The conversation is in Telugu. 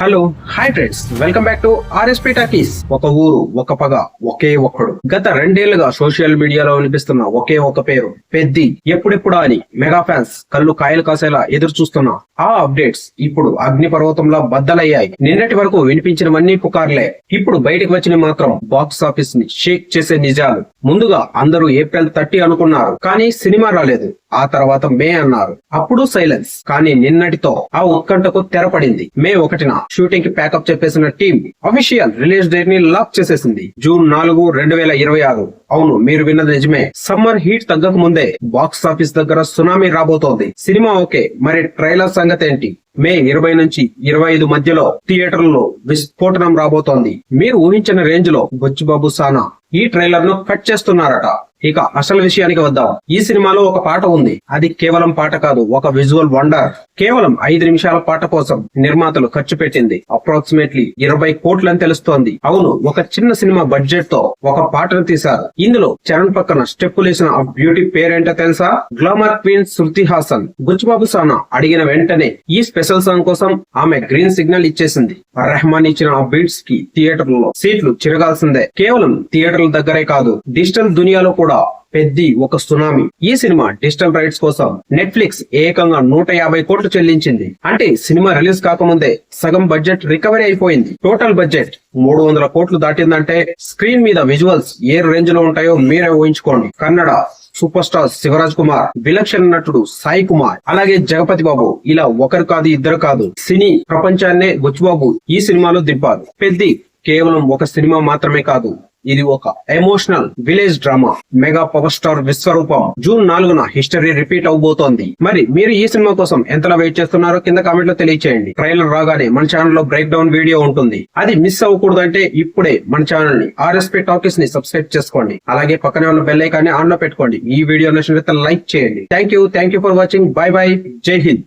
Hello hi friends, welcome back to RSP talkies. ఒక ఊరు, ఒక పగ, ఒకే ఒక్కడు. గత 2 ఏళ్లుగా సోషల్ మీడియాలో వినిపిస్తున్న ఒకే ఒక పేరు పెద్ది. ఎప్పుడెప్పుడా అని మెగా ఫ్యాన్స్ కళ్ళు కాయలు కాసేలా ఎదురు చూస్తున్నా ఆ అప్డేట్స్ ఇప్పుడు అగ్నిపర్వతంలా బద్దలయ్యాయి. నిన్నటి వరకు వినిపించినవన్నీ పుకార్లే. ఇప్పుడు బయటకు వచ్చిన మాత్రం బాక్స్ ఆఫీస్ ని షేక్ చేసే నిజాలు. ముందుగా అందరూ ఏప్రిల్ 30 అనుకున్నారు, కానీ సినిమా రాలేదు. ఆ తర్వాత మే అన్నారు, అప్పుడు సైలెన్స్. కానీ నిన్నటితో ఆ ఉత్కంఠకు తెరపడింది. మే 1న షూటింగ్ కి ప్యాకప్ చెప్పేసిన టీం అఫీషియల్ రిలీజ్ డేట్ ని లాక్ చేసేసింది. జూన్ 4, 2026. అవును, మీరు విన్నది నిజమే. సమ్మర్ హీట్ తగ్గక ముందే బాక్స్ ఆఫీస్ దగ్గర సునామీ రాబోతోంది. సినిమా ఓకే, మరి ట్రైలర్ సంగతి ఏంటి? మే 20 నుంచి 25 మధ్యలో థియేటర్లలో విస్ఫోటనం రాబోతోంది. మీరు ఊహించిన రేంజ్ లో బుచ్చిబాబు సానా ఈ ట్రైలర్ ను కట్ చేస్తున్నారట. ఇక అసలు విషయానికి వద్దాం. ఈ సినిమాలో ఒక పాట ఉంది. అది కేవలం పాట కాదు, ఒక విజువల్ వండర్. కేవలం 5 నిమిషాల పాట కోసం నిర్మాతలు ఖర్చు పెట్టింది అప్రాక్సిమేట్లీ 20 కోట్లని తెలుస్తోంది. అవును, ఒక చిన్న సినిమా బడ్జెట్ తో ఒక పాటను తీశారు. ఇందులో చరణ్ పక్కన స్టెప్పులేసిన ఆ బ్యూటీ పేరేంటో తెలుసా? Glamour queen Shruti Haasan. బుచ్చిబాబు సానా అడిగిన వెంటనే ఈ స్పెషల్ సాంగ్ కోసం ఆమె గ్రీన్ సిగ్నల్ ఇచ్చేసింది. రెహమాన్ ఇచ్చిన ఆ బీట్స్ కి థియేటర్లలో సీట్లు చిరగాల్సిందే. కేవలం థియేటర్ల దగ్గరే కాదు, డిజిటల్ దునియాలో కూడా పెద్ది ఒక సునామీ. ఈ సినిమా డిజిటల్ రైట్స్ కోసం నెట్ఫ్లిక్స్ ఏకంగా 150 కోట్లు చెల్లించింది. అంటే సినిమా రిలీజ్ కాకముందే సగం బడ్జెట్ రికవరీ అయిపోయింది. టోటల్ బడ్జెట్ 300 కోట్లు దాటిందంటే స్క్రీన్ మీద విజువల్స్ ఏ రేంజ్ లో ఉంటాయో మీరే ఊహించుకోండి. కన్నడ సూపర్ స్టార్ శివరాజ్ కుమార్, విలక్షణ నటుడు సాయి కుమార్, అలాగే జగపతి బాబు, ఇలా ఒకరు కాదు ఇద్దరు కాదు, సినీ ప్రపంచాన్నే బుచ్చిబాబు ఈ సినిమాలో దింపారు. పెద్ది కేవలం ఒక సినిమా మాత్రమే కాదు, ఇది ఒక emotional village drama. Mega power star విశ్వరూపం జూన్ 4న హిస్టరీ రిపీట్ అవబోతోంది. మరి మీరు ఈ సినిమా కోసం ఎంతలా వెయిట్ చేస్తున్నారో కింద కామెంట్ లో తెలియచేయండి. ట్రైలర్ రాగానే మన ఛానల్ లో బ్రేక్ డౌన్ వీడియో ఉంటుంది. అది మిస్ అవ్వకూడదంటే ఇప్పుడే మన ఛానల్ ని ఆర్ఎస్పీ టాకీస్ ని సబ్స్క్రైబ్ చేసుకోండి. అలాగే పక్కనే ఉన్న బెల్ ఐకాన్ ని ఆన్ లో పెట్టుకోండి. ఈ వీడియో నచ్చినట్లయితే లైక్ చేయండి. Thank you for watching. By by. జై హింద్.